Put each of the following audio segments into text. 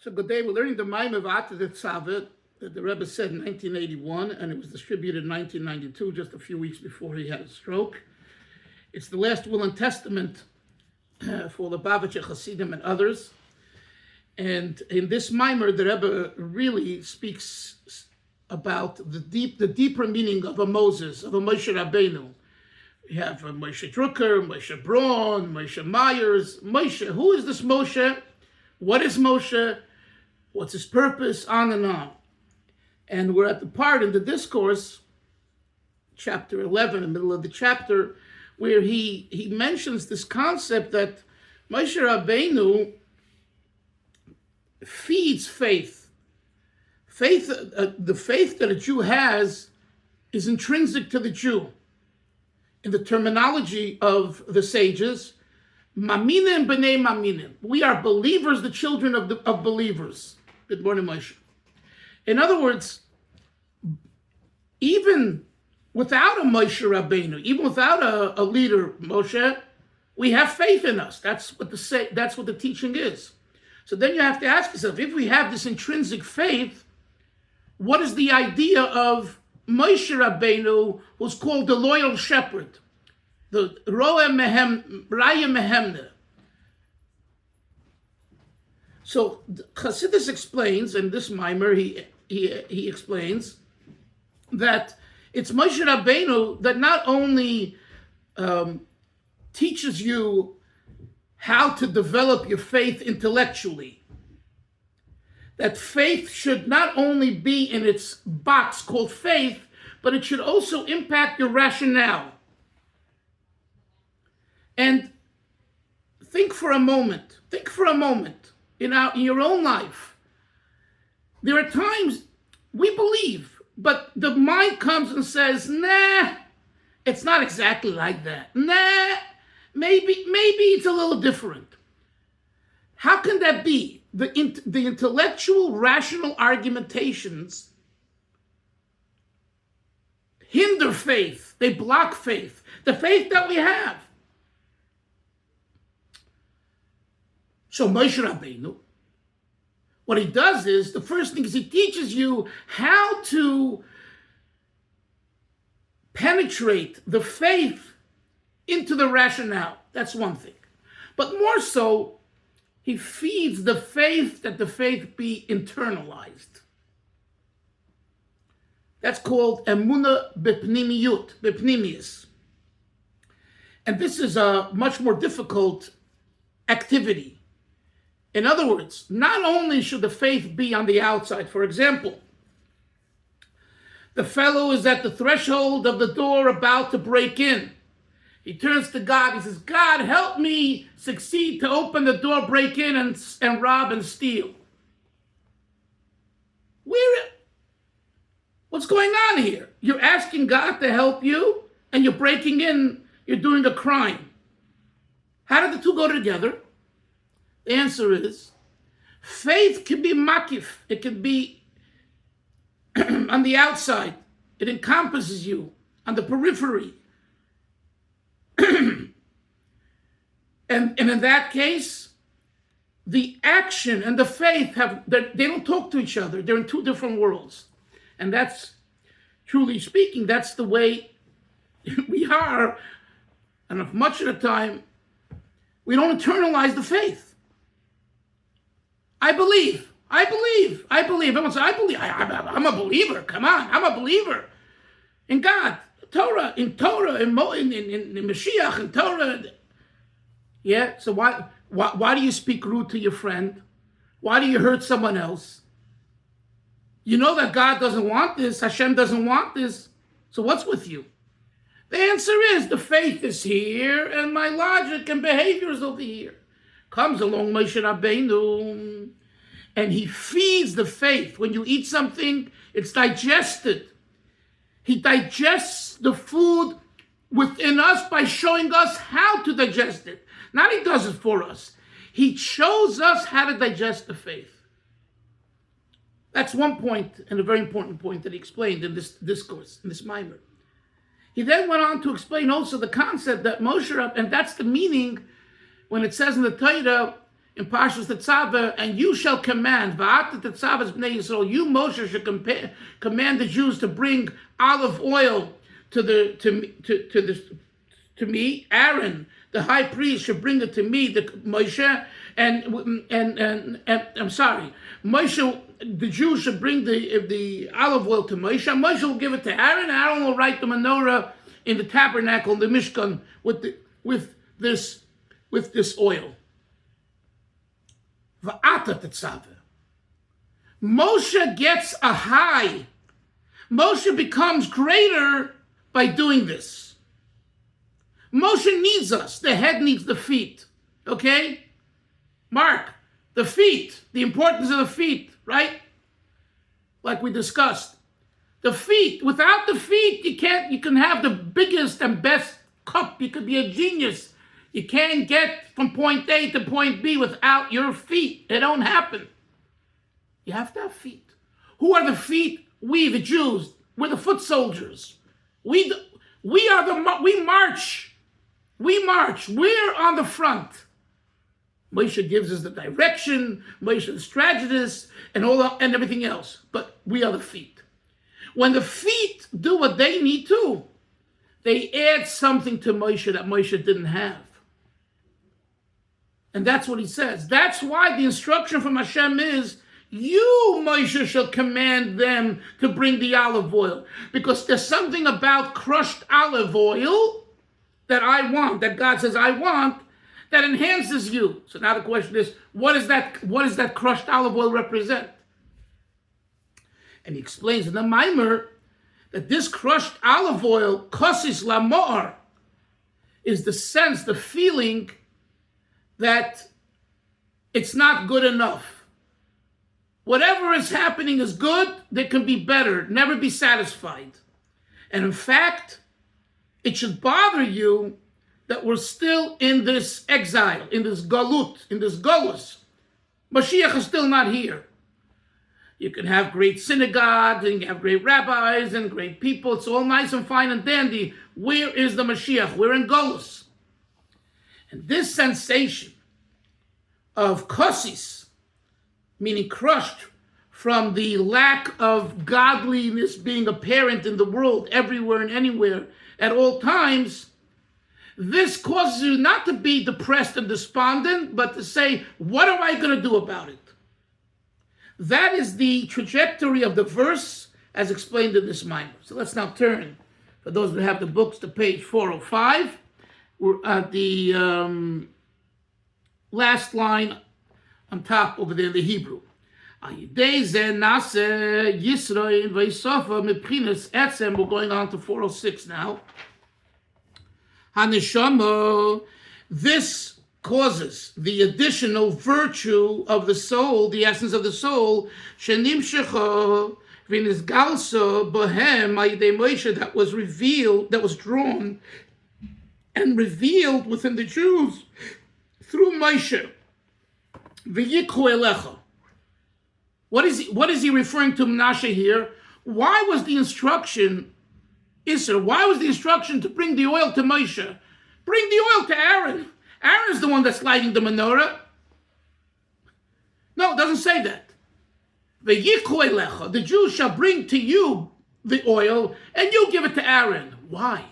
So good day. We're learning the Maamar Vata Titzave that the Rebbe said in 1981, and it was distributed in 1992, just a few weeks before he had a stroke. It's the last will and testament for the Lubavitcher Hasidim and others. And in this Maamar, the Rebbe really speaks about the deeper meaning of a Moses, of a Moshe Rabbeinu. We have Moshe Drucker, Moshe Braun, Moshe Myers. Moshe, who is this Moshe? What is Moshe? What's his purpose? On and on. And we're at the part in the discourse, chapter 11, in the middle of the chapter, where he mentions this concept that Moshe Rabbeinu feeds faith. The faith that a Jew has is intrinsic to the Jew. In the terminology of the sages, Maminim b'nei Maminim. We are believers, the children of believers. Good morning, Moshe. In other words, even without a Moshe Rabbeinu, even without a leader, Moshe, we have faith in us. That's what the teaching is. So then you have to ask yourself, if we have this intrinsic faith, what is the idea of Moshe Rabbeinu, who's called the loyal shepherd, the Raya Mehemne? So Chassidus explains, and this Maamar, he explains that it's Moshe Rabbeinu that not only teaches you how to develop your faith intellectually, that faith should not only be in its box called faith, but it should also impact your rationale. And think for a moment in your own life. There are times we believe, but the mind comes and says, nah, it's not exactly like that. Nah, maybe it's a little different. How can that be? The intellectual, rational argumentations hinder faith. They block faith. The faith that we have. So Moshe Rabbeinu, what he does is, the first thing is he teaches you how to penetrate the faith into the rationale. That's one thing. But more so, he feeds the faith that the faith be internalized. That's called emunah bepnimius. And this is a much more difficult activity. In other words, not only should the faith be on the outside. For example, the fellow is at the threshold of the door about to break in. He turns to God. He says, God, help me succeed to open the door, break in, and rob and steal. What's going on here? You're asking God to help you, and you're breaking in, you're doing a crime. How did the two go together? The answer is, faith can be makif. It can be on the outside. It encompasses you on the periphery. And in that case, the action and the faith they don't talk to each other. They're in two different worlds. And that's, truly speaking, that's the way we are. And much of the time, we don't internalize the faith. I believe. Everyone says, I believe. I'm a believer. Come on, I'm a believer. In God, in Mashiach, in Torah. Yeah, so why do you speak rude to your friend? Why do you hurt someone else? You know that God doesn't want this. Hashem doesn't want this. So what's with you? The answer is the faith is here and my logic and behavior is over here. Comes along Moshe Rabbeinu and he feeds the faith. When you eat something, it's digested. He digests the food within us by showing us how to digest it. Not he does it for us. He shows us how to digest the faith. That's one point, and a very important point that he explained in this discourse, in this Maamar. He then went on to explain also the concept that Moshe, and that's the meaning when it says in the Torah, in Parshas Titzave, and you shall command, Vata Titzave bnei Yisrael, you Moshe should command the Jews to bring olive oil to me. Aaron, the high priest, should bring it to me, the Moshe, and I'm sorry, Moshe, the Jews should bring the olive oil to Moshe. Moshe will give it to Aaron. Aaron will write the menorah in the tabernacle, the Mishkan, with this oil. Va'ata Titzave. Moshe gets a high. Moshe becomes greater by doing this. Moshe needs us. The head needs the feet. Okay? Mark, the feet, the importance of the feet, right? Like we discussed. The feet, without the feet, you can have the biggest and best cup. You could be a genius. You can't get from point A to point B without your feet. It don't happen. You have to have feet. Who are the feet? We, the Jews. We're the foot soldiers. We march. We march. We're on the front. Moshe gives us the direction, Moshe the strategist, and everything else. But we are the feet. When the feet do what they need to, they add something to Moshe that Moshe didn't have. And that's what he says. That's why the instruction from Hashem is, you, Moshe, shall command them to bring the olive oil. Because there's something about crushed olive oil that I want, that God says I want, that enhances you. So now the question is, what does that crushed olive oil represent? And he explains in the Maamar that this crushed olive oil, kosis lamor, is the sense, the feeling that it's not good enough. Whatever is happening is good, there can be better, never be satisfied. And in fact, it should bother you that we're still in this exile, in this galut, in this golus. Mashiach is still not here. You can have great synagogues, and you have great rabbis, and great people. It's all nice and fine and dandy. Where is the Mashiach? We're in golus. And this sensation of kosis, meaning crushed from the lack of godliness being apparent in the world, everywhere and anywhere, at all times, this causes you not to be depressed and despondent, but to say, what am I going to do about it? That is the trajectory of the verse as explained in this Maamar. So let's now turn, for those who have the books, to page 405. We're at the last line on top over there in the Hebrew. We're going on to 406 now. Haneshama, this causes the additional virtue of the soul, the essence of the soul, shenimshecha v'nizgalsa bohem ayidei Moshe, that was revealed, that was drawn and revealed within the Jews through Moshe. V'yikhu elecha. What is he referring to, Menashe, here? Why was the instruction, why was the instruction to bring the oil to Moshe? Bring the oil to Aaron. Aaron's the one that's lighting the menorah. No, it doesn't say that. The Jews shall bring to you the oil, and you give it to Aaron. Why?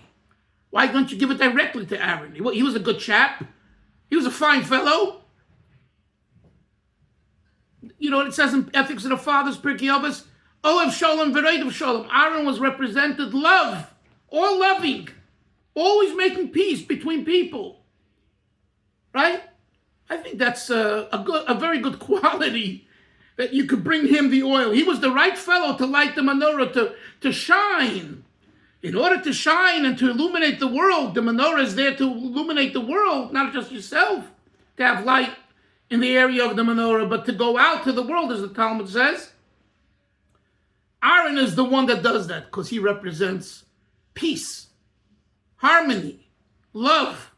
Why don't you give it directly to Aaron? He was a good chap. He was a fine fellow. You know what it says in Ethics of the Fathers, Pirkei Avos? Olav Shalom, Veredav Shalom. Aaron was represented love, all loving, always making peace between people. Right? I think that's a very good quality, that you could bring him the oil. He was the right fellow to light the menorah, to shine. In order to shine and to illuminate the world, the menorah is there to illuminate the world, not just yourself, to have light in the area of the menorah, but to go out to the world, as the Talmud says. Aaron is the one that does that because he represents peace, harmony, love,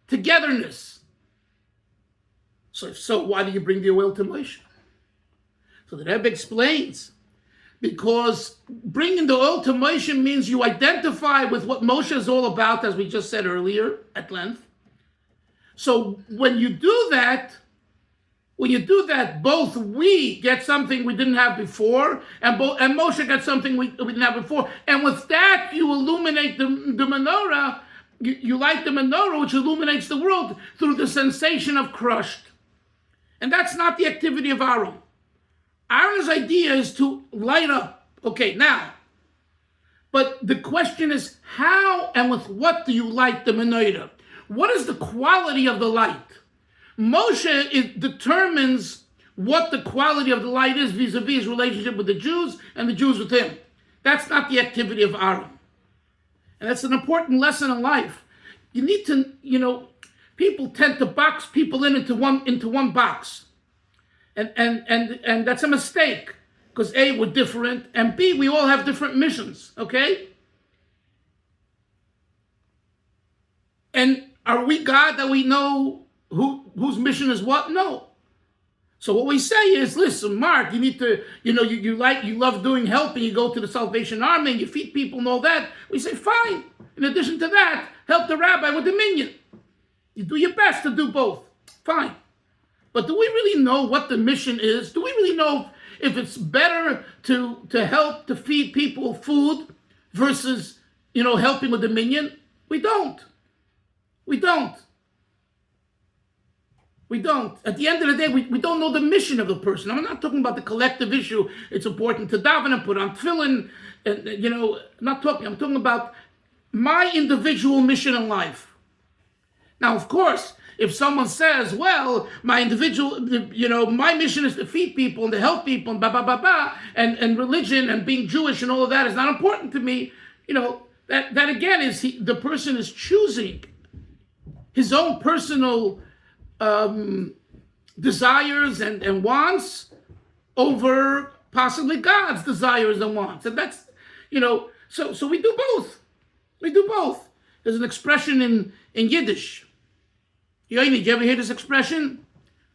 togetherness. So why do you bring the oil to Moshe? So the Rebbe explains, because bringing the oil to Moshe means you identify with what Moshe is all about, as we just said earlier at length. So when you do that, When you do that, both we get something we didn't have before, and Moshe got something we didn't have before. And with that, you illuminate the menorah. You light the menorah, which illuminates the world through the sensation of crushed. And that's not the activity of Aaron. Aaron's idea is to light up. Okay, now, but the question is, how and with what do you light the menorah? What is the quality of the light? Moshe determines what the quality of the light is vis-a-vis his relationship with the Jews and the Jews with him. That's not the activity of Aaron. And that's an important lesson in life. You need to, people tend to box people into one box. And that's a mistake. Because A, we're different, and B, we all have different missions, okay? And are we God that we know whose mission is what? No. So what we say is, listen, Mark, you need to, you love doing helping, you go to the Salvation Army and you feed people and all that. We say, fine. In addition to that, help the rabbi with the minyan. You do your best to do both. Fine. But do we really know what the mission is? Do we really know if it's better to help to feed people food versus, helping with the minyan? We don't. We don't. We don't. At the end of the day, we don't know the mission of the person. I'm not talking about the collective issue. It's important to daven and put on tefillin. And, I'm talking about my individual mission in life. Now, of course, if someone says, well, my mission is to feed people and to help people and and religion and being Jewish and all of that is not important to me, that again is the person is choosing his own personal desires and wants over possibly God's desires and wants. And that's, so we do both. We do both. There's an expression in Yiddish. Did you ever hear this expression?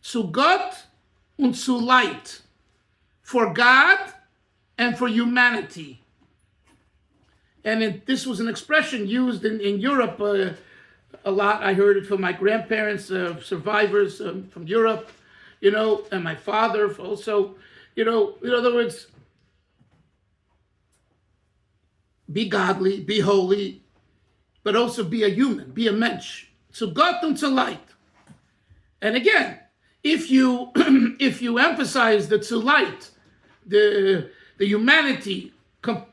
Zu Gott und zu Leid. For God and for humanity. And this was an expression used in Europe a lot. I heard it from my grandparents, survivors from Europe, and my father also. In other words, be godly, be holy, but also be a human, be a mensch. So Gott und zu Leid. And again, if you emphasize the zu Leid, the humanity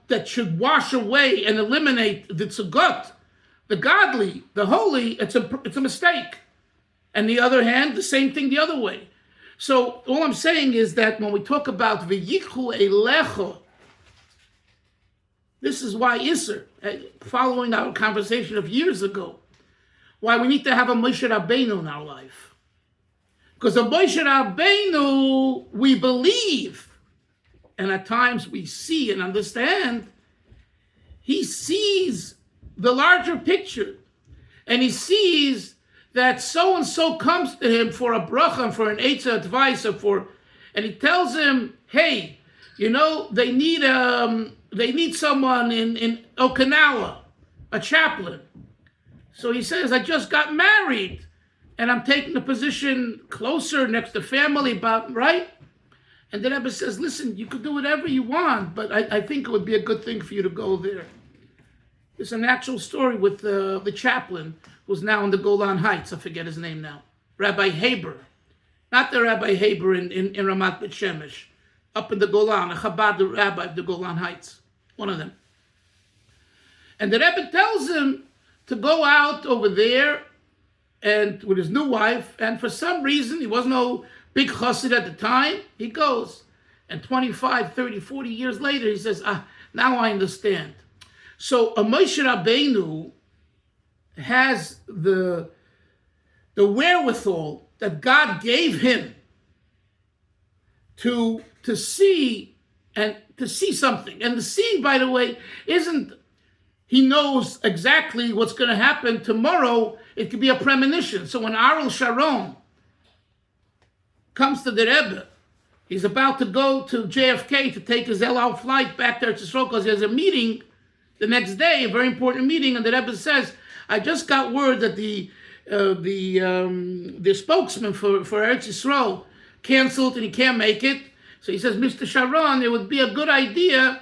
that should wash away and eliminate the zu Gott, the godly, the holy, it's a mistake. And the other hand, the same thing the other way. So all I'm saying is that when we talk about v'yichu elecha, this is why Isser, following our conversation of years ago, why we need to have a Moshe Rabbeinu in our life. Because a Moshe Rabbeinu, we believe, and at times we see and understand, he sees the larger picture. And he sees that so-and-so comes to him for a bracha and for an eitzah advice, and he tells him, hey, they need someone in Okinawa, a chaplain. So he says, I just got married and I'm taking a position closer next to family, right? And the Rebbe says, listen, you could do whatever you want, but I think it would be a good thing for you to go there. There's an actual story with the chaplain who's now in the Golan Heights. I forget his name now. Rabbi Haber. Not the Rabbi Haber in Ramat Bet Shemesh. Up in the Golan, a Chabad rabbi of the Golan Heights. One of them. And the Rebbe tells him to go out over there and with his new wife, and for some reason, he wasn't no big chassid at the time, he goes. And 25, 30, 40 years later, he says, now I understand. So a Moshe Rabbeinu has the wherewithal that God gave him to see something. And the seeing, by the way, isn't he knows exactly what's going to happen tomorrow. It could be a premonition. So when Ariel Sharon comes to the Rebbe, he's about to go to JFK to take his El Al flight back to Eretz Yisrael because he has a meeting the next day, a very important meeting, and the Rebbe says, I just got word that the spokesman for Eretz Yisrael canceled and he can't make it. So he says, Mr. Sharon, it would be a good idea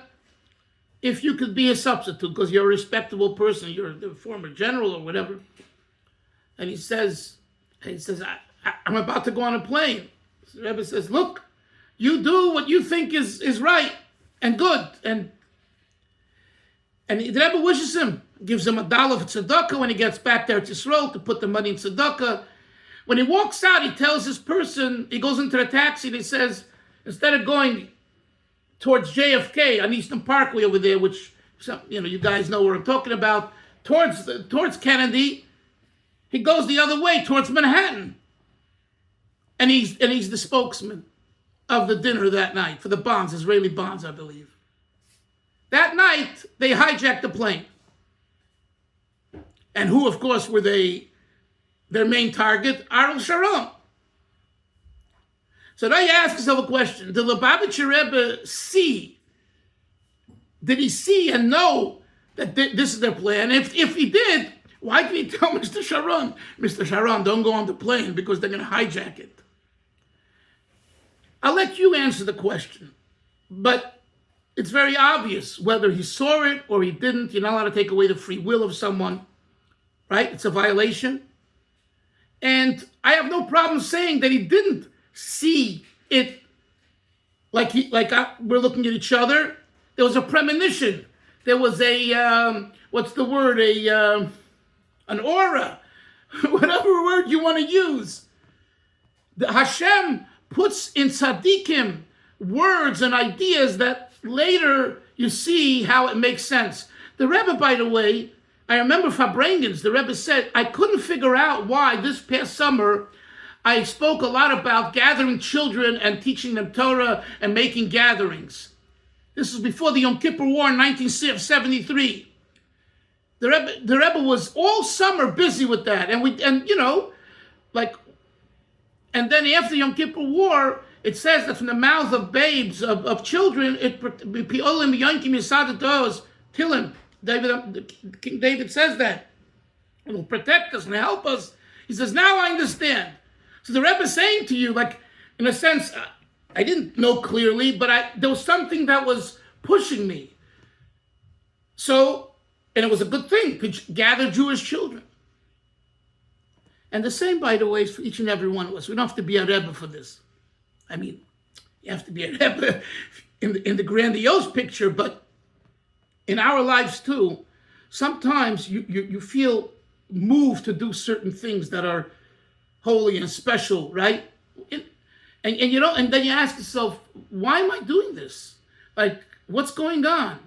if you could be a substitute because you're a respectable person. You're the former general or whatever. And he says, I'm about to go on a plane. So the Rebbe says, look, you do what you think is right and good. And the Rebbe wishes him, gives him $1 for tzedakah when he gets back there to Yisrael to put the money in tzedakah. When he walks out, he tells this person, he goes into the taxi and he says, instead of going towards JFK on Eastern Parkway over there, which you guys know what I'm talking about, towards Kennedy, he goes the other way towards Manhattan, and he's the spokesman of the dinner that night for the bonds, Israeli bonds, I believe. That night they hijacked the plane, and who, of course, were their main target? Ariel Sharon. So now you ask yourself a question: did the Lubavitcher Rebbe see? Did he see and know that this is their plan? If he did, why did he tell Mr. Sharon, don't go on the plane because they're going to hijack it? I'll let you answer the question, but it's very obvious whether he saw it or he didn't. You're not allowed to take away the free will of someone, right? It's a violation. And I have no problem saying that he didn't see it we're looking at each other. There was a premonition. There was an aura, whatever word you want to use. The Hashem puts in tzaddikim words and ideas that later you see how it makes sense. The Rebbe, by the way, I remember Fabrengens, the Rebbe said, I couldn't figure out why this past summer I spoke a lot about gathering children and teaching them Torah and making gatherings. This was before the Yom Kippur War in 1973. The Rebbe was all summer busy with that, and then after the Yom Kippur War, it says that from the mouth of babes, of children, King David says that. It will protect us and help us. He says, now I understand. So the Rebbe is saying to you, in a sense, I didn't know clearly, but there was something that was pushing me. So, and it was a good thing to gather Jewish children. And the same, by the way, is for each and every one of us. We don't have to be a Rebbe for this. I mean, you have to be a Rebbe in the grandiose picture, but in our lives too, sometimes you feel moved to do certain things that are holy and special, right? And then you ask yourself, why am I doing this? What's going on?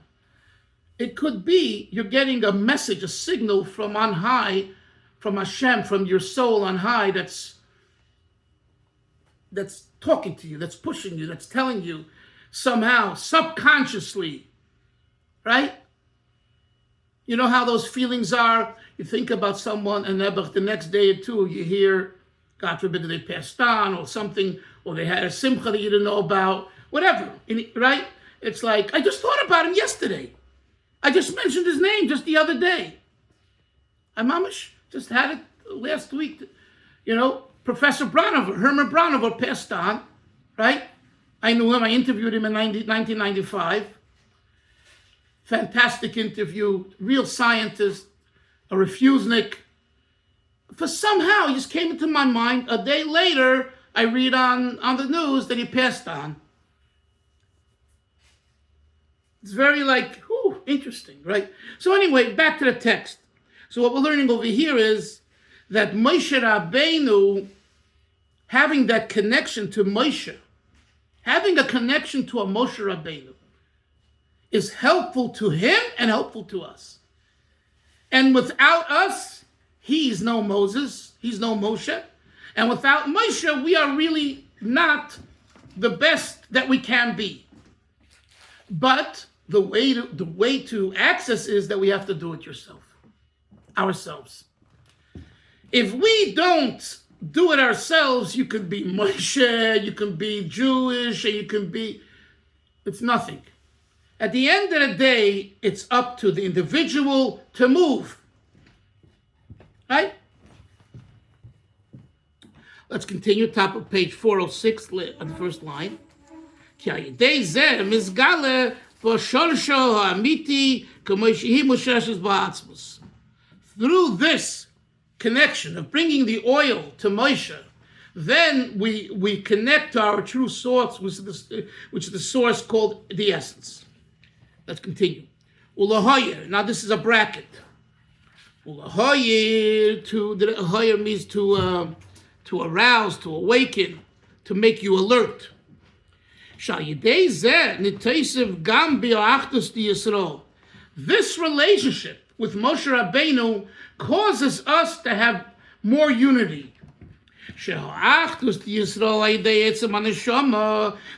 It could be you're getting a message, a signal from on high, from Hashem, from your soul on high, that's talking to you, that's pushing you, that's telling you somehow, subconsciously, right? You know how those feelings are? You think about someone and the next day or two you hear, God forbid, they passed on or something, or they had a simcha that you didn't know about, whatever, right? It's like, I just thought about him yesterday. I just mentioned his name just the other day. I mamish just had it last week. Professor Herman Branover passed on, right? I knew him. I interviewed him in 1995. Fantastic interview, real scientist, a refusenik. For somehow, it just came into my mind. A day later, I read on the news that he passed on. It's very interesting, right? So anyway, back to the text. So what we're learning over here is that Moshe Rabbeinu, having that connection to Moshe, having a connection to a Moshe Rabbeinu, is helpful to him and helpful to us. And without us, he's no Moses, he's no Moshe. And without Moshe, we are really not the best that we can be. But the way to access is that we have to do it ourselves. If we don't do it ourselves, you can be Moshe, you can be Jewish, and you can be, it's nothing. At the end of the day, it's up to the individual to move. Right? Let's continue, top of page 406, on the first line. Through this connection of bringing the oil to Moshe, then we connect to our true source, which is the source called the essence. Let's continue. Now this is a bracket. Ulahoyer means to arouse, to awaken, to make you alert. This relationship with Moshe Rabbeinu causes us to have more unity.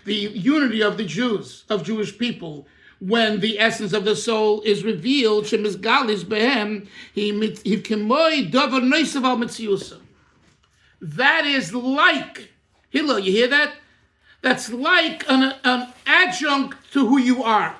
The unity of the Jews, of Jewish people, when the essence of the soul is revealed, that is like, Hillel, you hear that? That's like an adjunct to who you are.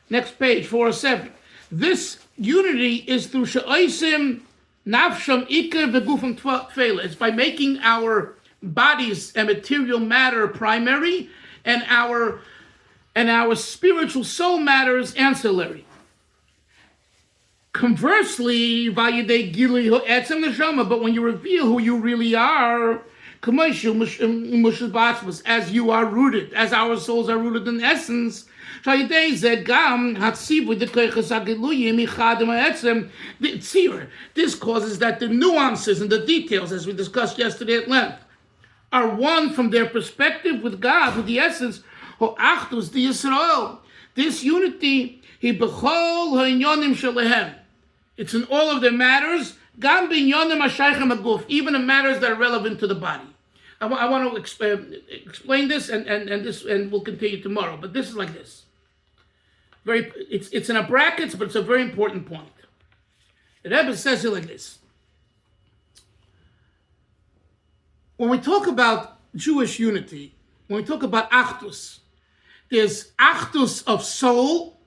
Next page, 407. This unity is through she'osim nafsham ikar v'gufam tfeila. It's by making our bodies and material matter primary, and our spiritual soul matters ancillary. Conversely, but when you reveal who you really are, as you are rooted, as our souls are rooted in essence, this causes that the nuances and the details, as we discussed yesterday at length, are one from their perspective with God, with the essence, this unity, it's in all of their matters, even in matters that are relevant to the body. I want to explain this, and we'll continue tomorrow. But this is like this. It's in a brackets, but it's a very important point. The Rebbe says it like this. When we talk about Jewish unity, when we talk about achdus, there's achdus of soul,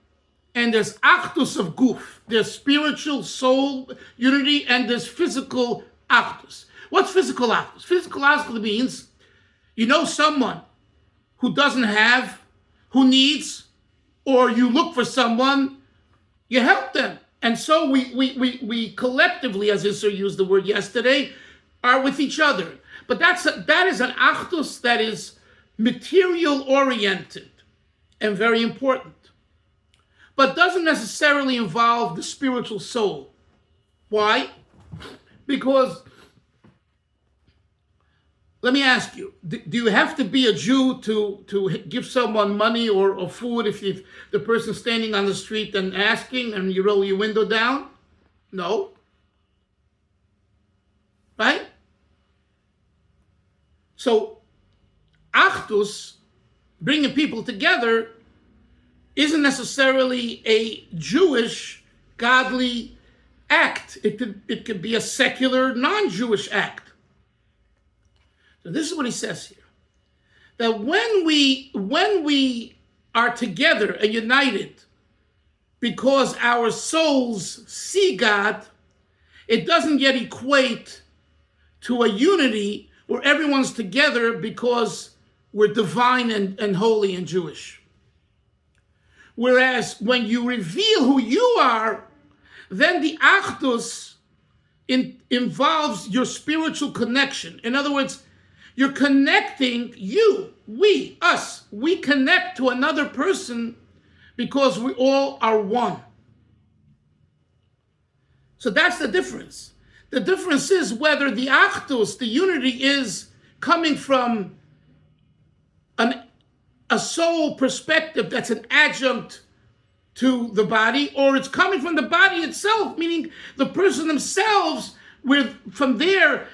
and there's achdus of guf. There's spiritual soul unity, and there's physical achdus. What's physical achdus? Physical achdus means you know someone who doesn't have, who needs, or you look for someone, you help them. And so we collectively, as Isser used the word yesterday, are with each other. But that is an achdus that is material oriented and very important, but doesn't necessarily involve the spiritual soul. Why? Because, let me ask you, do you have to be a Jew to give someone money or food if the person's standing on the street and asking and you roll your window down? No. Right? So, achdus, bringing people together, isn't necessarily a Jewish, godly act. It could be a secular, non-Jewish act. So this is what he says here. That when we are together and united because our souls see God, it doesn't yet equate to a unity where everyone's together because we're divine and holy and Jewish. Whereas when you reveal who you are, then the achdus involves your spiritual connection. In other words, you're connecting us. We connect to another person because we all are one. So that's the difference. The difference is whether the achdus, the unity, is coming from a soul perspective that's an adjunct to the body, or it's coming from the body itself, meaning the person themselves, from their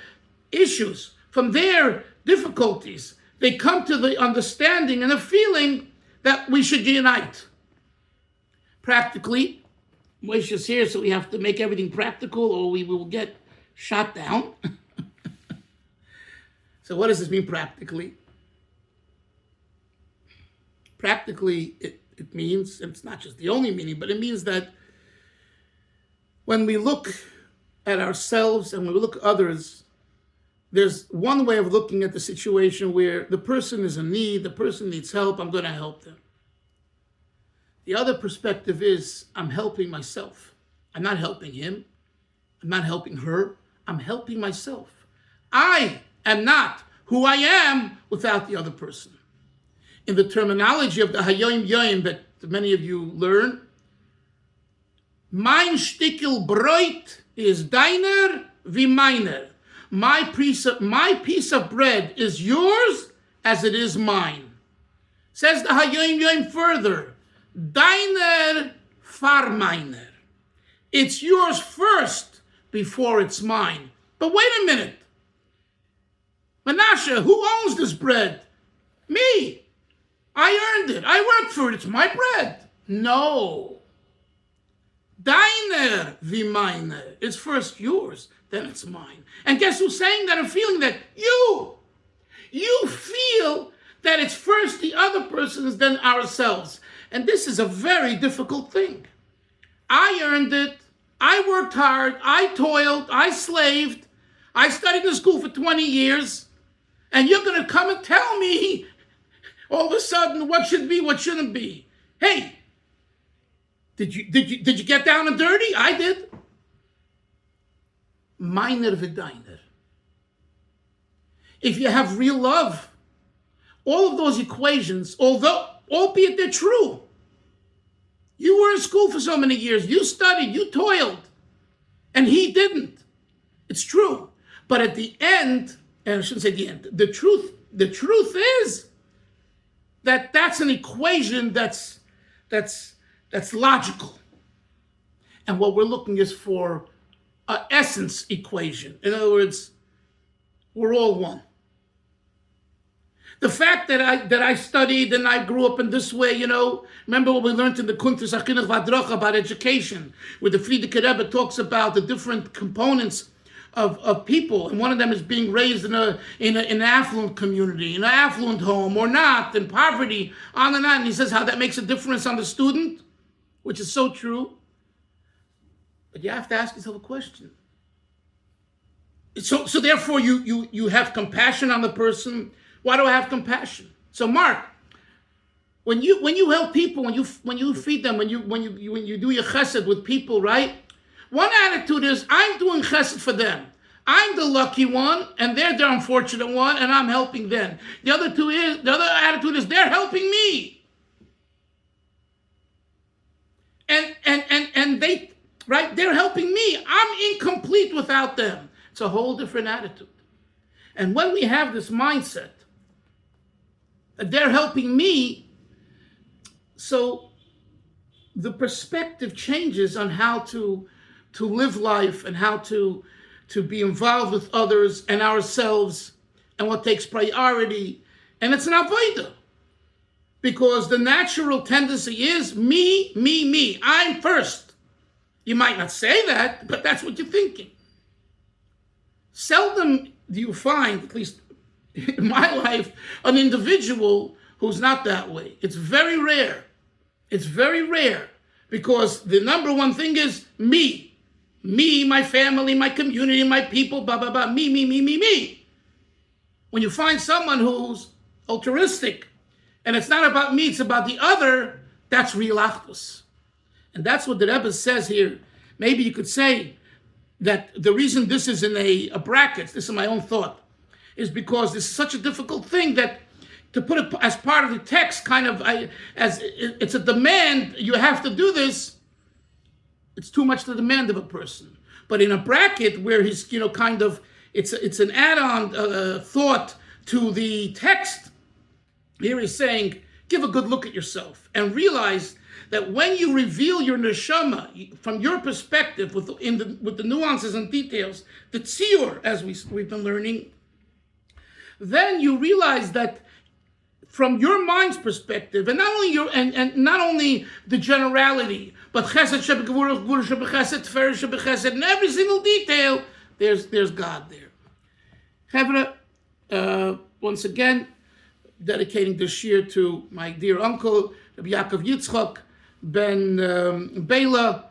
issues, from their difficulties, they come to the understanding and the feeling that we should unite. Practically, Moshe is here, so we have to make everything practical or we will get shot down. So what does this mean practically? Practically, it means, and it's not just the only meaning, but it means that when we look at ourselves and when we look at others, there's one way of looking at the situation where the person is in need, the person needs help, I'm going to help them. The other perspective is I'm helping myself. I'm not helping him. I'm not helping her. I'm helping myself. I am not who I am without the other person. In the terminology of the Hayoim Yoim that many of you learn, mein Stickel Brot is deiner wie meiner. My piece of bread is yours as it is mine. Says the Hayoim Yoim further, deiner far meiner. It's yours first before it's mine. But wait a minute. Menashe, who owns this bread? Me. I earned it. I worked for it. It's my bread. No. Deiner wie meine. It's first yours, then it's mine. And guess who's saying that and feeling that? You. You feel that it's first the other person's, then ourselves. And this is a very difficult thing. I earned it. I worked hard. I toiled. I slaved. I studied in school for 20 years. And you're going to come and tell me all of a sudden what should be, what shouldn't be. Hey, did you get down and dirty? I did. Meiner wie deiner. If you have real love, all of those equations, although, albeit they're true, you were in school for so many years, you studied, you toiled, and he didn't. It's true. But at the end, and I shouldn't say the end, the truth is that that's an equation that's logical. And what we're looking is for an essence equation. In other words, we're all one. The fact that I studied and I grew up in this way, remember what we learned in the Kuntres Achinuch V'Hadracha about education, where the Frierdiker Rebbe talks about the different components of people, and one of them is being raised in an affluent community, in an affluent home or not, in poverty, on and on. And he says how that makes a difference on the student, which is so true. But you have to ask yourself a question. So therefore you have compassion on the person. Why do I have compassion? So Mark, when you help people, when you feed them, when you do your chesed with people, right? One attitude is I'm doing chesed for them. I'm the lucky one, and they're the unfortunate one, and I'm helping them. The other attitude is they're helping me. And they, right? They're helping me. I'm incomplete without them. It's a whole different attitude. And when we have this mindset that they're helping me, so the perspective changes on how to live life and how to be involved with others and ourselves and what takes priority. And it's an avodah. Because the natural tendency is me, me, me. I'm first. You might not say that, but that's what you're thinking. Seldom do you find, at least in my life, an individual who's not that way. It's very rare. It's very rare. Because the number one thing is me. Me, my family, my community, my people, blah, blah, blah. Me, me, me, me, me. When you find someone who's altruistic, and it's not about me, it's about the other, that's real achdus. And that's what the Rebbe says here. Maybe you could say that the reason this is in a bracket, this is my own thought, is because this is such a difficult thing that to put it as part of the text, kind of as it's a demand, you have to do this, it's too much the demand of a person. But in a bracket where he's, kind of, it's an add-on thought to the text, here he's saying, give a good look at yourself and realize that when you reveal your neshama from your perspective with the nuances and details, the tziyur, as we've been learning, then you realize that from your mind's perspective, and not only the generality, but chesed shebegvura, gvura shebechesed, teferet shebechesed, in every single detail, there's God there. Chevra, once again, dedicating this year to my dear uncle, Rabbi Yaakov Yitzchak ben Bela,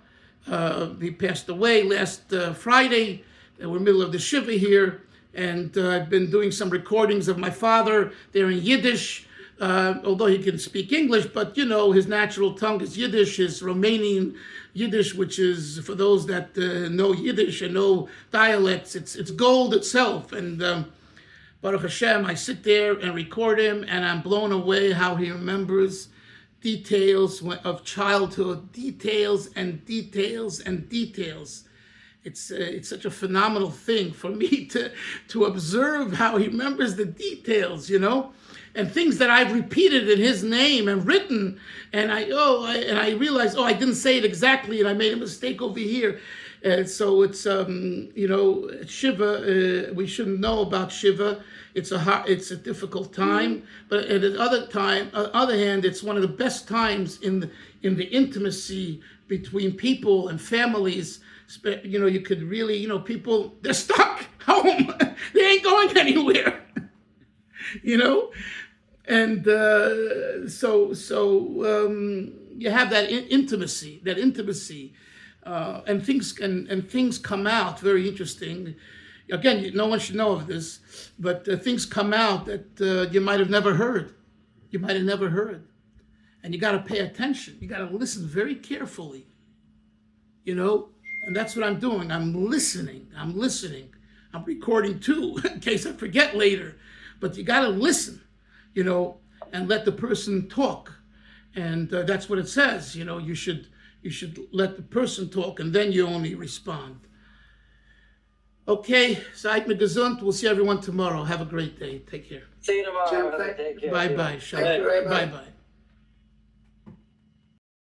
He passed away last Friday. We're in the middle of the Shiva here, and I've been doing some recordings of my father. They're in Yiddish, although he can speak English, but you know, his natural tongue is Yiddish, his Romanian Yiddish, which is, for those that know Yiddish and know dialects, it's gold itself. And Baruch Hashem, I sit there and record him, and I'm blown away how he remembers details of childhood, details and details and details. It's such a phenomenal thing for me to observe how he remembers the details, you know, and things that I've repeated in his name and written, and I realized, I didn't say it exactly, and I made a mistake over here. So it's you know, Shiva. We shouldn't know about Shiva. It's a difficult time, but at the other hand, it's one of the best times in the intimacy between people and families. You know, you could really, you know, people, they're stuck home. They ain't going anywhere. You know, and so you have that intimacy, and things come out very interesting. Again, no one should know of this, but things come out that you might have never heard. And you got to pay attention. You got to listen very carefully, you know, and that's what I'm doing. I'm listening. I'm recording too, in case I forget later, but you got to listen, you know, and let the person talk. And that's what it says, you know, you should let the person talk, and then you only respond. Okay, seid mir gesund. We'll see everyone tomorrow. Have a great day. Take care. See you tomorrow. Take care. Bye-bye. Bye-bye.